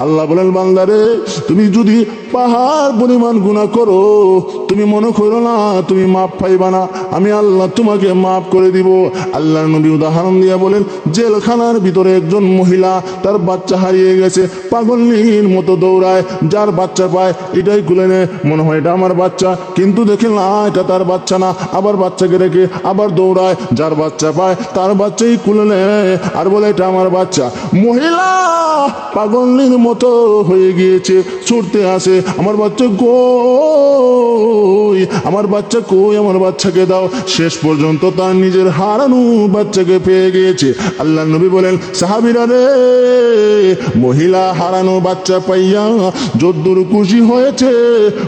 আল্লাহ বলেন, বান্দারে তুমি যদি পাহাড় পরিমাণ গুনাহ করো, তুমি মনে করো না তুমি মাপ পাইবা না, আমি আল্লাহ তোমাকে মাফ করে দিব। আল্লাহর নবী উদাহরণ দিয়ে বলেন, জেলখানার ভিতরে একজন মহিলা, তার বাচ্চা হারিয়ে গেছে, পাগলের মতো দৌড়ায়, যার বাচ্চা পায় এটাই খুলে নেয়, মনে হয় এটা আমার বাচ্চা, কিন্তু দেখে না এটা তার বাচ্চা না, আবার বাচ্চাকে রেখে আবার দৌড়ায়, যার বাচ্চা পায় তার বাচ্চাই খুলে নেয় আর বলে এটা আমার বাচ্চা। মহিলা পাগলের মতো হয়ে গিয়েছে, ছুটতে আসে, আমার বাচ্চা কই, আমার বাচ্চা কই, আমার বাচ্চাকে দাও। শেষ পর্যন্ত তার নিজের হারানো বাচ্চাকে পেয়ে গিয়েছে। আল্লাহ নবী বলেন, সাহাবীরা রে, মহিলা হারানো বাচ্চা পাইয়া যদ্দুর খুশি হয়েছে,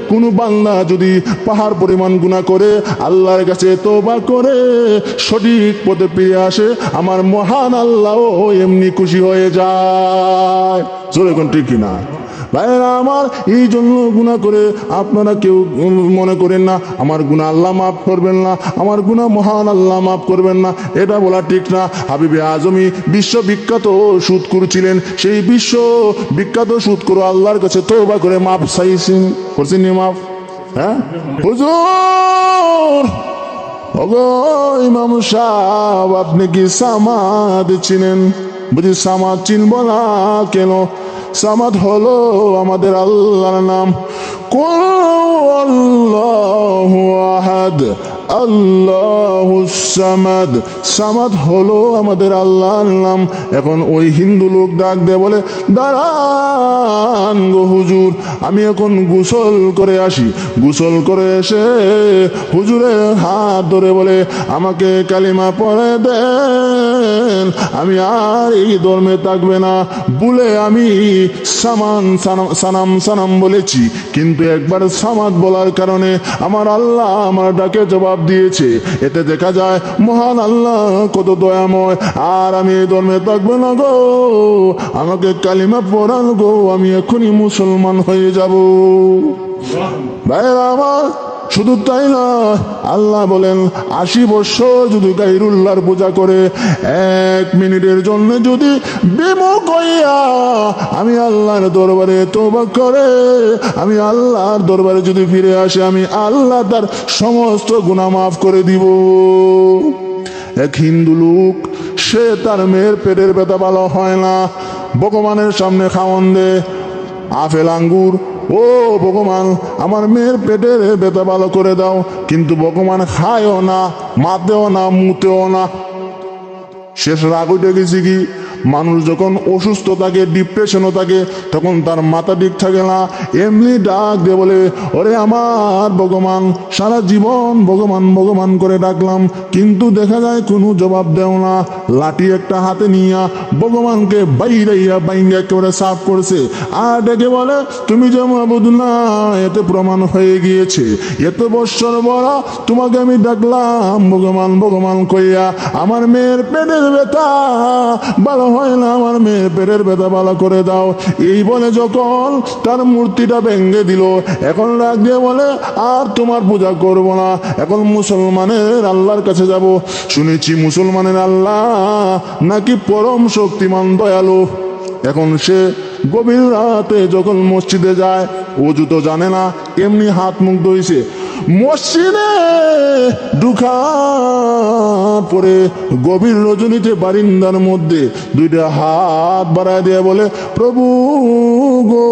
কোন বান্দা যদি পাহাড় পরিমাণ গুনাহ করে আল্লাহর কাছে তওবা করে সঠিক পথে ফিরে আসে, আমার মহান আল্লাহ এমনি খুশি হয়ে যায়। জোরে কোন ঠিক কিনা ভাইরা আমার? এই জন্য গুনাহ করে আপনারা কেউ মনে করেন না আমার গুনাহ আল্লাহ মাফ করবেন না, আমার গুনাহ মহান আল্লাহ মাফ করবেন না, এটা বলা ঠিক না। হাবিবে আজমি বিশ্ববিখ্যাত সুদখোর ছিলেন, সেই বিশ্ব বিখ্যাত সুদখোর আল্লাহর কাছে তওবা করে মাফ চাইছেন, করছেন নি মাফ? হ্যাঁ হুজুর, ওগো ইমাম সাহেব, আপনি কি সামাদ চিনেন? বুঝি সামাদ চিনব না কেন? সামাদ হলো আমাদের আল্লাহর নাম। কুল আল্লাহু আহাদ আল্লাহুস সামাদ। সামাদ হলো আমাদের আল্লাহর নাম। এখন ওই হিন্দু লোক ডাক দিয়ে বলে, দাঁড়ান গো হুজুর, আমি এখন গোসল করে আসি। গোসল করে এসে হুজুরের হাত ধরে বলে, আমাকে কালিমা পড়ে দেন, আমি আর এই ধর্মে থাকবে না। বলে আমি সানাম সানাম বলেছি, কিন্তু একবার সামাদ বলার কারণে আমার আল্লাহ আমার ডাকে জবাব দিয়েছে। এতে দেখা যায় মহান আল্লাহ কত দয়াময়। আর আমি এই ধর্মে থাকবো না গো, আমাকে কালিমা পড়ান গো, আমি এখনই মুসলমান হয়ে যাব। ভাইরা আমার, শুধু তাই না, আল্লাহ বলেন 80 বছর যদি গায়রুল্লাহর পূজা করে, 1 মিনিটের জন্য যদি বিমুখ হইয়া আমি আল্লাহর দরবারে তওবা করে আমি আল্লাহর দরবারে যদি ফিরে আসে, আমি আল্লাহ তার সমস্ত গুনাহ মাফ করে দিব। এক হিন্দু লোক, সে তার মেয়ের পেটের ব্যথা ভালো হয় না, ভগবানের সামনে খাওয়ান দে আপেল আঙ্গুর, ও ভগবান আমার মেয়ের পেটের ব্যথা ভালো করে দাও, কিন্তু ভগবান খায়ও না, মাতেও না, মুতেও না। শেষ রাগ উঠে গেছে কি, মানুষ যখন অসুস্থ থাকে, ডিপ্রেশনও থাকে, তখন তার মাথা ঠিক থাকে না, এমনি ডাক দিয়ে বলে, ওরে আমার ভগবান, সারা জীবন ভগবান ভগবান করে ডাকলাম, কিন্তু দেখা যায় কোনো জবাব দেও না। লাঠি একটা হাতে নিয়া ভগবানকে বাইরাইয়া বাইঙ্গা একেবারে সাফ করছে, আর ডেকে বলে, তুমি যে মাবুদ না, এতে প্রমাণ হয়ে গিয়েছে। এত বৎসর বড় তোমাকে আমি ডাকলাম ভগবান ভগবান কইয়া, আমার মেয়ের পেটের ব্যথা ভালো হয় না, আমার মেয়ের পেটের ব্যথা ভালো করে দাও। এই বলে যখন তার মূর্তিটা ভেঙে দিল, এখন রাগ দিয়ে বলে, আর তোমার পূজা করব না, এখন মুসলমানের আল্লাহর কাছে যাব। শুনেছি মুসলমানের আল্লাহ নাকি পরম শক্তিমান দয়ালু। এখন সে গভীর রাতে যখন মসজিদে যায়, অজু তো জানে না, এমনি হাত মুখ ধুইছে, মসজিদে ঢুকার পরে গভীর রজনীতে বারিন্দার মধ্যে দুইটা হাত বাড়ায় দিয়ে বলে, প্রভু গো,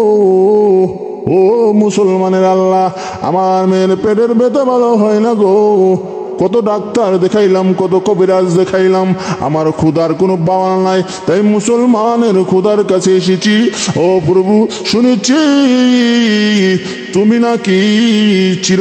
ও মুসলমানের আল্লাহ, আমার মেয়ের পেটের ব্যথা ভালো হয় না গো, কত ডাক্তার দেখাইলাম, কত কবিরাজ দেখাইলাম, আমার ক্ষুধার কোনো বাওয়া নাই, তাই মুসলমানের ক্ষুধার কাছে এসেছি। ও প্রভু, শুনেছি তুমি নাকি চির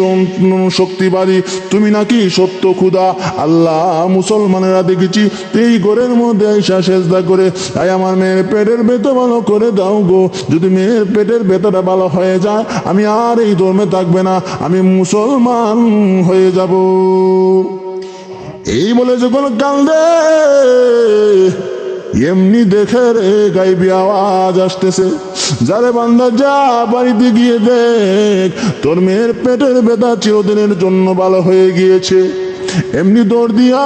শক্তিবাদী, তুমি নাকি সত্য ক্ষুধা। আল্লাহ, মুসলমানেরা দেখেছি এই ঘরের মধ্যে আইসা সেজদা করে, তাই আমার মেয়ের পেটের ব্যথা ভালো করে দাও গো। যদি মেয়ের পেটের ব্যথাটা ভালো হয়ে যায়, আমি আর এই ধর্মে থাকবে না, আমি মুসলমান হয়ে যাব। এই বলে যখন কান্দে, এমনি দেখে রে গাইবি আওয়াজ আসতেছে, যারে বান্দা যা বাড়িতে গিয়ে দেখ, তোর মেয়ের পেটের ব্যথা চিরদিনের জন্য ভালো হয়ে গিয়েছে। এমনি দৌড় দিয়া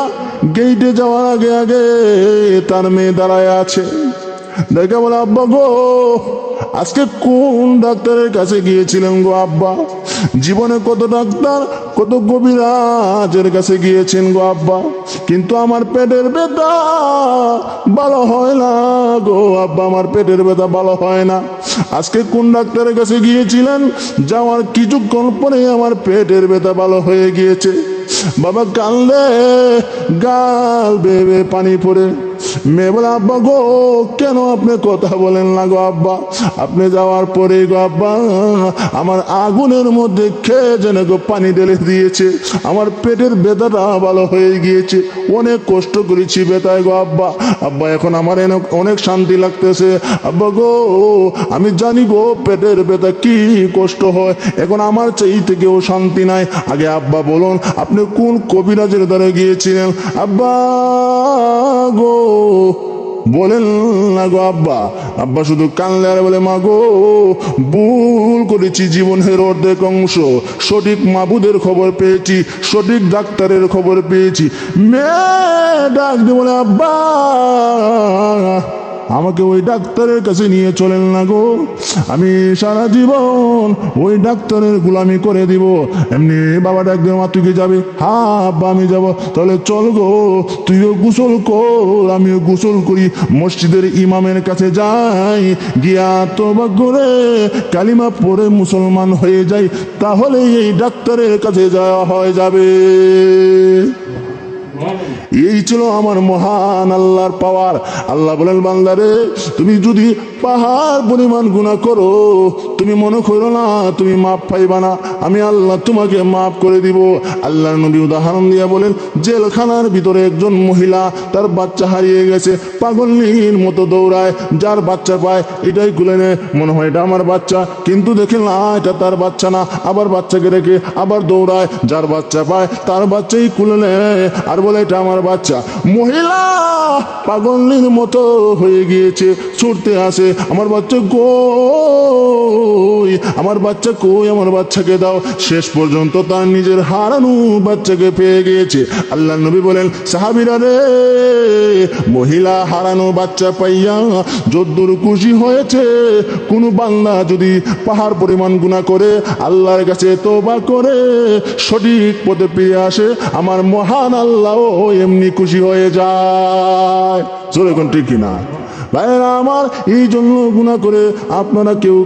গেইটে যাওয়ার আগে আগে তার মেয়ে দাঁড়ায় আছে, দেখে বলে, আব্বা গো, আজকে কোন ডাক্তারের কাছে গিয়েছিলেন গো আব্বা? জীবনে কত ডাক্তার, কত কবিরাজের কাছে গিয়েছেন গো আব্বা, কিন্তু আমার পেটের ব্যথা ভালো হয় না গো আব্বা, আমার পেটের ব্যথা ভালো হয় না। আজকে কোন ডাক্তারের কাছে গিয়েছিলেন? যাওয়ার কিছুক্ষণ পরে আমার পেটের ব্যথা ভালো হয়ে গিয়েছে। বাবা কান্দে, গাল বেয়ে পানি পড়ে। মেয়ে বলে, আব্বা গো কেন আপনি কথা বলেন না গো আব্বা? আপনি যাওয়ার পরে গো আব্বা আমার আগুনের মধ্যে খেয়ে যেন গো পানি ঢেলে দিয়েছে, আমার পেটের ব্যথাটা ভালো হয়ে গিয়েছে। অনেক কষ্ট করেছি ব্যথায় গো আব্বা। আব্বা এখন আমার অনেক শান্তি লাগতেছে। আব্বা গো আমি জানি গো পেটের ব্যথা কি কষ্ট হয়, এখন আমার চাই থেকেও শান্তি নাই। আগে আব্বা বলুন আপনি কোন কবিরাজের দ্বারা গিয়েছিলেন? আব্বা গো বলেন না গো আব্বা। আব্বা শুধু কানলে আর বলে, মা গো ভুল করেছি, জীবনের অর্ধেক অংশ সঠিক মাবুদের খবর পেয়েছি, সঠিক ডাক্তারের খবর পেয়েছি। মেয়ে ডাক দিয়ে বলে, আব্বা আমাকে ওই ডাক্তারের কাছে নিয়ে চলেন না গো, আমি সারা জীবন ওই ডাক্তারের গোলামি করে দিব। এমনি বাবা ডাক দিয়ে, মা তুই কি যাবি? হ্যাঁ আব্বা আমি যাব। তাহলে চল গো, তুইও গোসল কর আমিও গোসল করি, মসজিদের ইমামের কাছে যাই, গিয়া তওবা করে কালিমা পড়ে মুসলমান হয়ে যাই, তাহলে এই ডাক্তারের কাছে যাওয়া হয়ে যাবে। এই ছিল আমার মহান আল্লাহর পাওয়ার। আল্লাহ বলেন, বান্দারে তুমি যদি পাহাড় পরিমাণ গুনাহ করো, তুমি মনে করো না তুমি মাপ পাইবা না, আমি আল্লাহ তোমাকে মাফ করে দিব। আল্লাহর নবী উদাহরণ দিয়া বলেন, জেলখানার ভিতরে একজন মহিলা, তার বাচ্চা হারিয়ে গেছে, পাগলের মতো দৌড়ায়, যার বাচ্চা পায় এটাই খুলে নেয়, মনে হয় এটা আমার বাচ্চা, কিন্তু দেখে না এটা তার বাচ্চা না, আবার বাচ্চাকে রেখে আবার দৌড়ায়, যার বাচ্চা পায় তার বাচ্চাই খুলে নেয় আর বলে এটা আমার বাচ্চা। মহিলা পাগলের মতো হয়ে গিয়েছে, ছুটতে আসে, আমার বাচ্চা কই, আমার বাচ্চা কই, আমার বাচ্চাকে দাও। শেষ পর্যন্ত তার নিজের হারানো বাচ্চাকে পেয়ে গিয়েছে। আল্লাহ নবী বলেন, সাহাবীরা রে, মহিলা হারানো বাচ্চা পাইয়া যদ্দুর খুশি হয়েছে, কোন বান্দা যদি পাহাড় পরিমাণ গুনাহ করে আল্লাহর কাছে তওবা করে সঠিক পথে ফিরে আসে, আমার মহান আল্লাহ এমনি খুশি হয়ে যায়। জোরে কোন ঠিক কিনা? ভাইরা আমার, এই জন্য গুনাহ করে আপনারা কেউ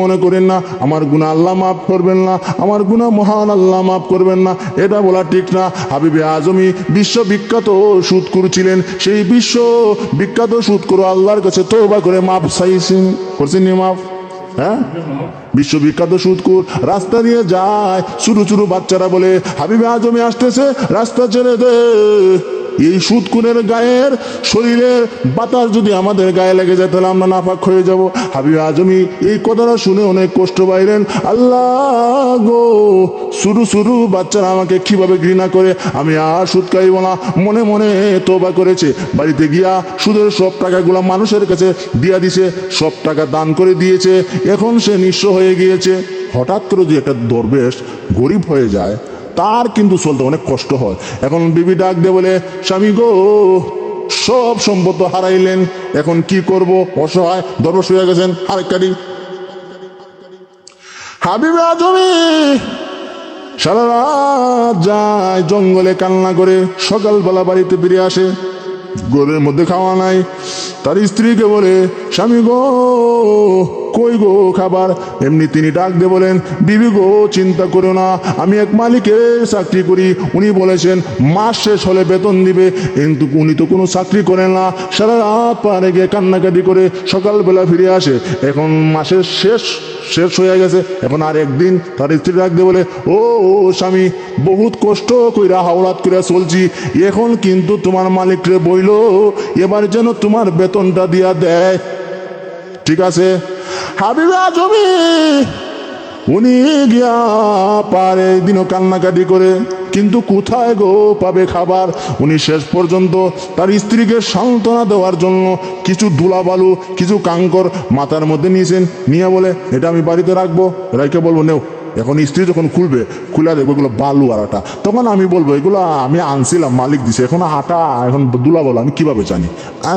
মনে করেন না আমার গুনাহ আল্লাহ মাফ করবেন না, আমার গুনাহ মহান আল্লাহ মাফ করবেন না, এটা বলা ঠিক না। হাবিবে আজমি বিশ্ববিখ্যাত সুদখোর ছিলেন, সেই বিশ্ব বিখ্যাত সুদখোর আল্লাহর কাছে তওবা করে মাফ চাইছেন, করছেন নি মাফ? হ্যাঁ, বিশ্ববিখ্যাত সুদখোর রাস্তা দিয়ে যায়, ছোটো ছোটো বাচ্চারা বলে, হাবিবে আজমি আসতেছে, রাস্তা ছেড়ে দে। এই সুদখোরের গায়ের শরীরের বাতাস যদি আমাদের গায়ে লেগে যায় তাহলে আমরা নাপাক হয়ে যাব। হাবিব আজমি এই কথাটা শুনে অনেক কষ্ট পাইলেন। আল্লাহ গো, শুরু শুরু বাচ্চারা আমাকে কিভাবে ঘৃণা করে, আমি আর সুদ খাইব না, মনে মনে তওবা করেছে। বাড়িতে গিয়া সুদের সব টাকাগুলো মানুষের কাছে দিয়া দিছে, সব টাকা দান করে দিয়েছে, এখন সে নিঃস্ব হয়ে গিয়েছে। হঠাৎ করে যদি একটা দরবেশ গরিব হয়ে যায়, তার কিন্তু চলতে অনেক কষ্ট হয়। এখন বিবি ডাক দিয়ে বলে, স্বামী গো সব সম্পদ হারাইলেন, এখন কি করব, অসহায়, দরবেশ হয়ে গেছেন, আরেকটি। হাবিবে আজমি সারা রাত যায় জঙ্গলে কান্না করে, সকালবেলা বাড়িতে ফিরে আসে, ঘরের মধ্যে খাওয়া নাই। তার স্ত্রীকে বলে, স্বামী গো কই গো খাবার? এমনি তিনি ডাক দিয়ে বলেন, বিবি গো চিন্তা করো না, আমি এক মালিকের চাকরি করি, উনি বলেছেন মাস শেষ হলে বেতন দিবে, কিন্তু উনি তো কোনো চাকরি করেন না। সারা রাত পারে গিয়ে কান্নাকাটি করে সকালবেলা ফিরে আসে, এখন মাসের শেষ হয়ে গেছে, এখন আর একদিন। তার স্ত্রী ডাক দিয়ে বলে, ও স্বামী, বহুত কষ্ট কইরা হাওলাত করে চলছি, এখন কিন্তু তোমার মালিকরে বইল এবার যেন তোমার বেতনটা দিয়া দেয়, ঠিক আছে? হাবিবে আজমি উনি গিয়া পারে দিনও কান্নাকাটি করে, কিন্তু কোথায় গো পাবে খাবার? উনি শেষ পর্যন্ত তার স্ত্রীকে সান্ত্বনা দেওয়ার জন্য কিছু ধুলাবালু, কিছু কাঙ্কর মাথার মধ্যে নিয়েছেন, নিয়ে বলে, এটা আমি বাড়িতে রাখবো, রাইকে বলবো নেও। এখন স্ত্রী যখন খুলবে, খুলে দেখবো এগুলো বালু আর আটা, তখন আমি বলবো এগুলো আমি আনছিলাম, মালিক দিছে, এখন আটা, এখন ধুলাবালু আমি কিভাবে জানি?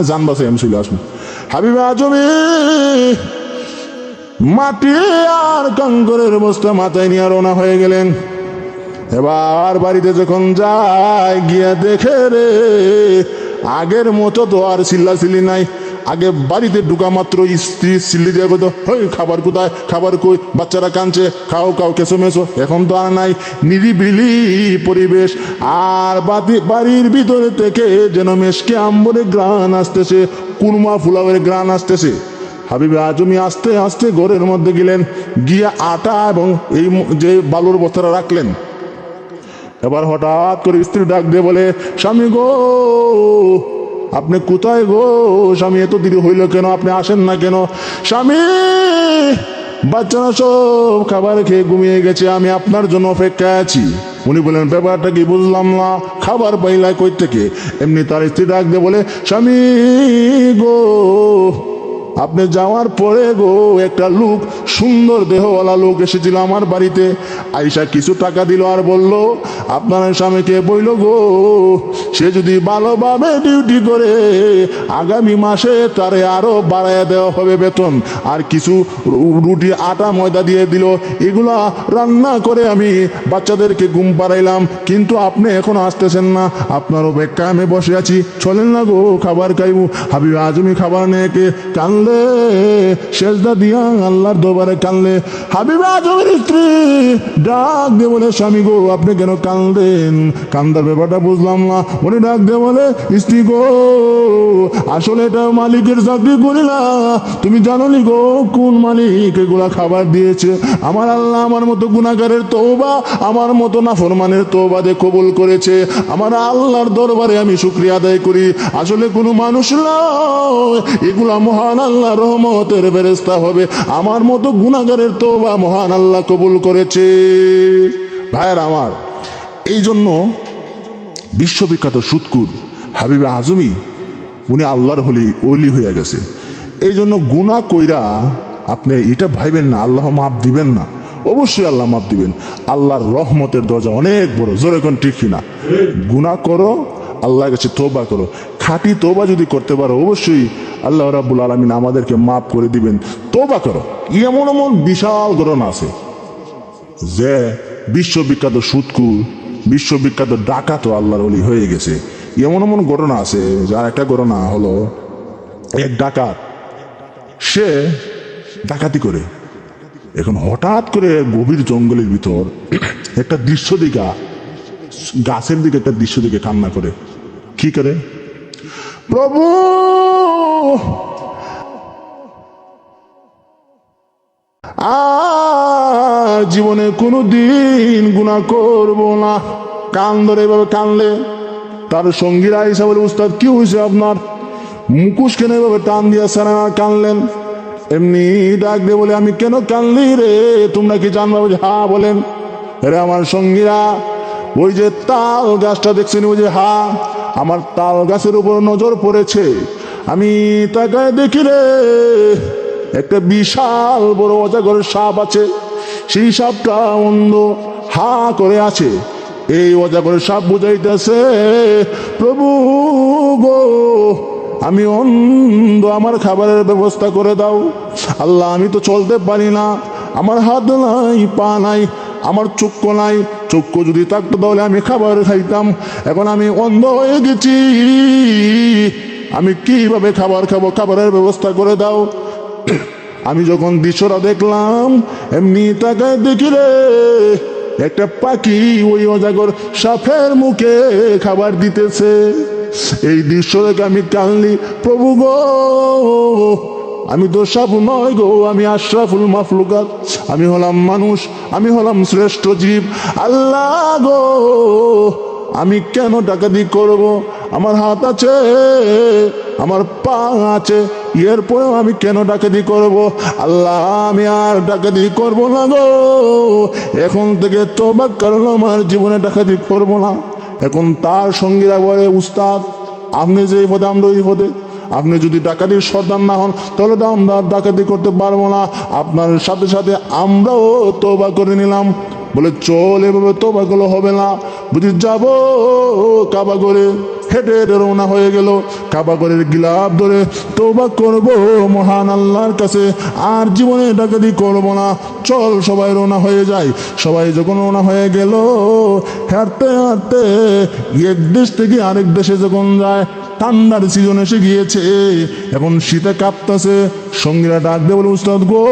জানবাসে আমি চলে আসবো। হাবিবে আজমি মাটি আর কাঙ্করের বস্তা মাথায় নিয়ে রওনা হয়ে গেলেন। এবার বাড়িতে যখন যায় গিয়া দেখে রে আগের মতো তো আর চিল্লাচিল্লি নাই। আগে বাড়িতে ঢুকা মাত্র স্ত্রী চিল্লি দিয়ে কত হই খাবার কোথায়, খাবার কই, বাচ্চারা কাঁদছে, খাও খাও কেঁচো মেছো। এখন তো আর নাই, নিরিবিলি পরিবেশ। আর বাড়ির ভিতরে থেকে যেন মেশকে আম্বরের গ্রান আসতেছে, কুরমা ফুলাওয়ের গ্রান আসতেছে। হাবিবে আজমি আস্তে আস্তে ঘরের মধ্যে গেলেন, গিয়া আটা এবং এই যে বালুর বস্তাটা রাখলেন। এবার হঠাৎ করে স্ত্রী ডাক দিয়ে বলে, স্বামী গো আপনি কোথায় গো? স্বামী এত দেরি হইল কেন, আপনি আসেন না কেন? স্বামী বাচ্চারা সব খাবার খেয়ে ঘুমিয়ে গেছে, আমি আপনার জন্য অপেক্ষায় আছি। উনি বলেন ব্যাপারটা কি বুঝলাম না, খাবার পাইলাই কই থেকে? এমনি তার স্ত্রী ডাক দিয়ে বলে, স্বামী গো আপনি যাওয়ার পরে গো একটা লোক, সুন্দর দেহওয়ালা লোক এসেছিল আমার বাড়িতে। আইসা কিছু টাকা দিল আর বলল আপনার স্বামীকে বইল গো সে যদি ভালোভাবে ডিউটি করে আগামী মাসে তারে আরো বাড়াইয়া দেওয়া হবে বেতন। আর কিছু রুটি আটা ময়দা দিয়ে দিল, এগুলা রান্না করে আমি বাচ্চাদেরকে ঘুম পাড়াইলাম, কিন্তু আপনি এখনো আসতেছেন না, আপনার অপেক্ষায় আমি বসে আছি, চলেন না গো খাবার খাইব। হাবিব আজমি খাবার নিয়ে কানলে, সেজদা দিয়া আল্লাহর দরবারে কানলে। হাবিব আজমের স্ত্রী ডাক দিয়ে বলে, স্বামী গো আপনি কেন কান্দেন? কান্দার ব্যাপারটা বুঝলাম না। উনি ডাক দিয়ে বলে, স্ত্রী গো আসলে এটা মালিকের চাকরি করি না, তুমি জানো নি গো কোন মালিক এগুলা খাবার দিয়েছে? আমার আল্লাহ আমার মতো গুনাহগারের তওবা, আমার মতো নাফরমানের তওবা দিয়ে কবুল করেছে। আমার আল্লাহর দরবারে আমি শুকরিয়া আদায় করি। আসলে কোনো মানুষ নয়, এগুলা মহান আল্লাহ রহমতের ফেরেশতা হবে। আমার মতো গুনাহগারের তওবা মহান আল্লাহ কবুল করেছে। ভাইয়ের আমার, এই জন্য বিশ্ববিখ্যাত সুৎকুর হাবিবে আজমি উনি আল্লাহর ওলি হয়ে গেছে। এই জন্য গুনাহ কইরা আপনি এটা ভাইবেন না আল্লাহ মাফ দিবেন না। অবশ্যই আল্লাহ মাফ দিবেন। আল্লাহর রহমতের দরজা অনেক বড়, জোরে কোন ঠিক কিনা? গুনাহ করো, আল্লাহর কাছে তওবা করো, খাঁটি তওবা যদি করতে পারো অবশ্যই আল্লাহ রাব্বুল আলামিন আমাদেরকে মাফ করে দিবেন। তওবা করো। এমন এমন বিশাল ঘটনা আছে যে বিশ্ববিখ্যাত সুৎকুর, বিশ্ববিখ্যাত ডাকাতও আল্লাহর ওলি হয়ে গেছে। এমন এমন ঘটনা আছে, যার একটা ঘটনা হলো এক ডাকাত, সে ডাকাতি করে এখন হঠাৎ করে গভীর জঙ্গলের ভিতর একটা দৃশ্য দিকা, গাছের দিকে একটা দৃশ্য দিকে কান্না করে। কি করে? প্রভু আর জীবনে কোনো দিন গুনাহ করব না। কান ধরে এভাবে কানলে তার সঙ্গীরা এসে বলে, উস্তাদ কি হয়েছে আপনার? মুখোশ কেন এভাবে টান দিয়া সারা কানলেন? এমনি ডাক দিয়ে বলে, আমি কেন কানলি রে, তোমরা কি জানবা? হ্যাঁ বলেন। রে আমার সঙ্গীরা, ওই যে তাল গাছটা দেখছেন, ওই যে আমার তাল গাছের উপর নজর পড়েছে, আমি তাকায় দেখি রে একটা বিশাল বড় অজগর সাপ আছে। সেই সাপটা অন্ধ করে আছে। এই অজগর সাপ বুঝাইতেছে, প্রভু গো আমি অন্ধ, আমার খাবারের ব্যবস্থা করে দাও। আল্লাহ আমি তো চলতে পারি না, আমার হাত নাই, পা নাই, আমার চক্ষু নাই, চক্ষু যদি থাকতো তাহলে আমি খাবার খাইতাম। এখন আমি অন্ধ হয়ে গেছি, আমি কিভাবে খাবার খাবো? খাবারের ব্যবস্থা করে দাও। আমি যখন দৃশ্যটা দেখলাম, এমনি তাকায় দেখি রে একটা পাখি ওই অজগর সাপের মুখে খাবার দিতেছে। এই দৃশ্য দেখে আমি কানলি, প্রভু গো আমি তো সাপ নয় গো, আমি আশরাফুল মাখলুকাত, আমি হলাম মানুষ, আমি হলাম শ্রেষ্ঠ জীব। আল্লাহ গো আমি কেন ডাকাতি করব? আমার হাত আছে, আমার পা আছে, এরপরেও আমি কেন ডাকাতি করব? আল্লাহ আমি আর ডাকাতি করব না গো, এখন থেকে তওবা করলাম, আমার জীবনে ডাকাতি করব না। এখন তার সঙ্গীরা বলে, উস্তাদ আপনি যে এই পদে আমরা ওই পদে, আপনি যদি ডাকাতির সর্দার না হন তাহলে তো আমরা ডাকাতি করতে পারবো না। আপনার সাথে সাথে আমরাও তওবা করে নিলাম। বলে চল, এভাবে তওবা করলে হবে না, বুঝি যাব কাবা ঘরে। হেঁটে হেঁটে রওনা হয়ে গেল, কাবা ঘরের গিলাফ ধরে তওবা করব মহান আল্লাহর কাছে, আর জীবনে ডাকাতি করব না, চল সবাই রওনা হয়ে যায়। সবাই যখন রওনা হয়ে গেল, হাঁটতে হাঁটতে এক দেশ থেকে আরেক দেশে যখন যায়, ঠান্ডার সিজন এসে গিয়েছে, এখন শীতে কাঁপতেছে। সঙ্গীরা ডাক দিয়ে বলে, উস্তাদ গো,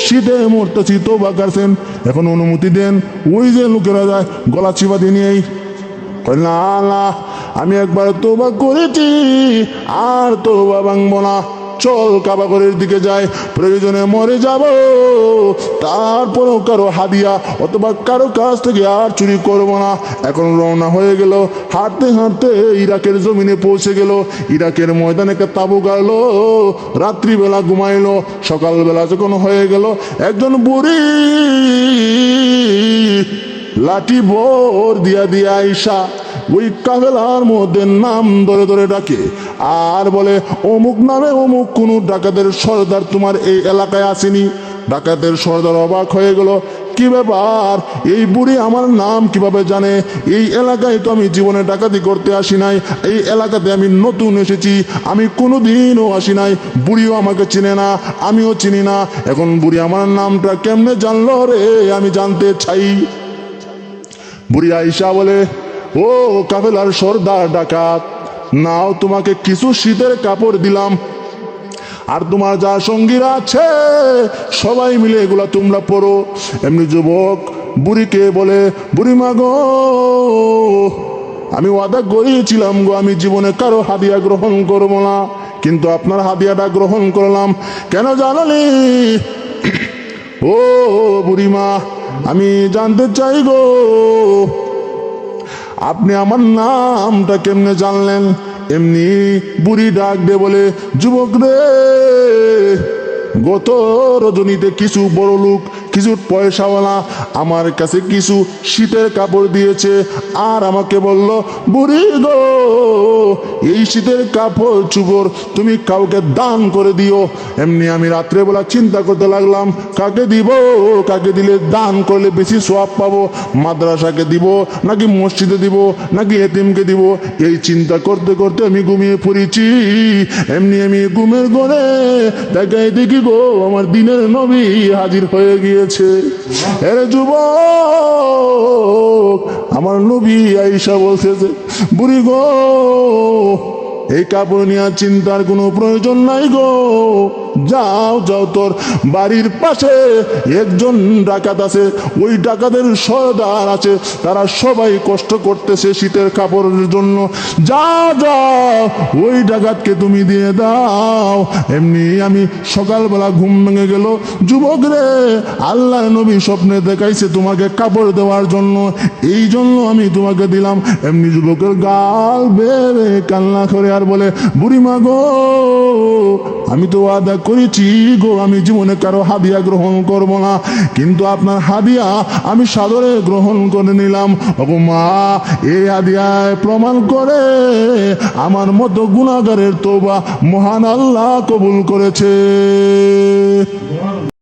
শীতে মরতেছি, তওবা করছেন, এখন অনুমতি দেন, ওই যে লোকেরা যায় গলা চিপা দিয়ে নিয়েই। না না, আমি একবার তওবা করেছি, আর তওবা ভাঙবো না, চল কাবা ঘরের দিকে যাই, প্রয়োজনে মরে যাব, তারপরও কারো হাদিয়া অথবা কারো কাছ থেকে আর চুরি করব না। এখন রওনা হয়ে গেল, হাঁটতে হাঁটতে ইরাকের জমিনে পৌঁছে গেল। ইরাকের ময়দানে একটা তাবু গাড়লো, রাত্রিবেলা ঘুমাইলো। সকালবেলা যখন হয়ে গেল, একজন বুড়ি লাঠি ভোর দিয়া দিয়া আইসা ওই কাফেলার মধ্যে নাম ধরে ধরে ডাকে, আর বলে, অমুক নামে অমুক কোন ডাকাতের সর্দার তোমার এই এলাকায় আসেনি। ডাকাতের সর্দার অবাক হয়ে গেল, কি ব্যাপার, এই বুড়ি আমার নাম কিভাবে জানে? এই এলাকায় তো আমি জীবনে ডাকাতি করতে আসি নাই, এই এলাকাতে আমি নতুন এসেছি, আমি কোনোদিনও আসি নাই, বুড়িও আমাকে চিনে না, আমিও চিনি না, এখন বুড়ি আমার নামটা কেমনে জানলো রে, আমি জানতে চাই। বুড়ি আইসা বলে, ও কাফেলার সর্দার ডাকাত, নাও তোমাকে কিছু শীতের কাপড় দিলাম, আর তোমার যা সঙ্গীরা আছে সবাই মিলে এগুলা তোমরা পরো। এমনি যুবক বুড়িকে বলে, বুড়িমা গো, আমি ওয়াদা করেছিলাম গো, আমি জীবনে কারো হাদিয়া গ্রহণ করব না, কিন্তু আপনার হাদিয়াটা গ্রহণ করলাম। কেন জানালি? ও বুড়িমা, আমি জানতে চাই গো, আপনি আমার নামটা কেমনে জানলেন? এমনি বুড়ি ডাক দে বলে, যুবক রে, গত রজনীতে কিছু বড় লোক, কিছু পয়সাওয়ালা আমার কাছে কিছু শীতের কাপড় দিয়েছে, আর আমাকে বলল, বুড়ি গো, এই শীতের কাপড় চুপড় তুমি কাউকে দান করে দিও। এমনি আমি রাত্রেবেলা চিন্তা করতে লাগলাম, কাকে দিব, কাকে দিলে দান করলে বেশি সওয়াব পাবো, মাদ্রাসাকে দিব নাকি মসজিদে দিব নাকি এতিমকে দিব, এই চিন্তা করতে করতে আমি ঘুমিয়ে পড়েছি। এমনি আমি ঘুমের ঘরে তাকাই দেখি গো, আমার দিনের নবী হাজির হয়ে গিয়েছে। এরে যুবক, আমার নবী আয়েশা বলতেছে, বুড়ি গো, এই কাপড় নিয়ে চিন্তার কোনো প্রয়োজন নাই গো, যাও যাও, তোর বাড়ির পাশে একজন ডাকাত আছে, ওই ডাকাতের সর্দার আছে, তারা সবাই কষ্ট করতেছে শীতের কাপড়ের জন্য, যাও যাও, ওই ডাকাতকে তুমি দিয়ে দাও। এমনি আমি সকালবেলা ঘুম ভেঙে গেল, যুবক রে, আল্লাহর নবী স্বপ্নে দেখাইছে তোমাকে কাপড় দেওয়ার জন্য, এই জন্য আমি তোমাকে দিলাম। এমনি যুবকের গাল বেড়ে কান্না করে আর বলে, বুড়িমা গো, আমি তো ওয়াদা করেছি গো, আমি জীবনে কারো হাদিয়া গ্রহণ করব না, কিন্তু আপনার হাদিয়া আমি সাদরে গ্রহণ করে নিলাম। ওগো মা, এই হাদিয়ায় প্রমাণ করে আমার মতো গুনাহগারের তওবা মহান আল্লাহ কবুল করেছে।